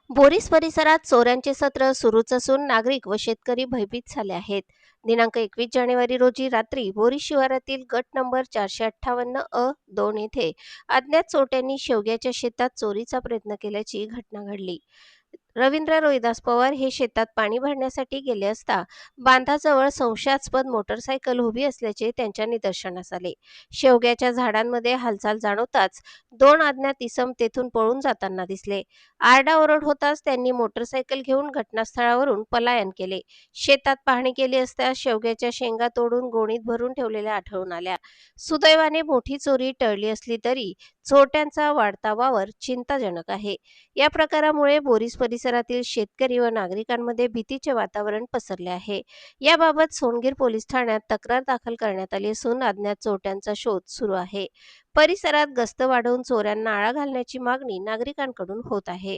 Boris परिसरात चोऱ्यांचे सत्र सुरूच असून नागरिक व शेतकरी भयभीत झाले आहेत. दिनांक 21 जानेवारी रोजी रात्री बोरीस शिवारातील गट नंबर 458 अ 2 येथे अज्ञात चोरट्यांनी शेवग्याच्या शेतात चोरीचा प्रयत्न केल्याची घटना घडली. रवींद्र रोहिदास पवार हे शेतात पाणी भरण्यासाठी गेले असता बांधाजवळ संशयास्पद मोटरसायकल उभी असल्याचे त्यांच्या निदर्शनास आले. शेवग्याच्या झाडांमध्ये हालचाल जाणवताच दोन अज्ञात इसम तेथून पळून जाताना दिसले. आरडाओरड होताच त्यांनी मोटरसायकल घेऊन घटनास्थळावरून पलायन केले. शेतात पाहणी केली असता शेवग्याच्या शेंगा तोडून गोणीत भरून ठेवलेल्या आढळून आल्या. सुदैवाने मोठी चोरी टळली असली तरी चोरट्यांचा वाढता वावर चिंताजनक आहे. या प्रकारामुळे बोरीस परिसरातील शेतकरी व नागरिकांमध्ये भीतीचे वातावरण पसरले आहे. याबाबत सोनगीर पोलीस ठाण्यात तक्रार दाखल करण्यात आली असून अज्ञात चोरट्यांचा शोध सुरू आहे. परिसरात गस्त वाढवून चोऱ्यांना आळा घालण्याची मागणी नागरिकांकडून होत आहे.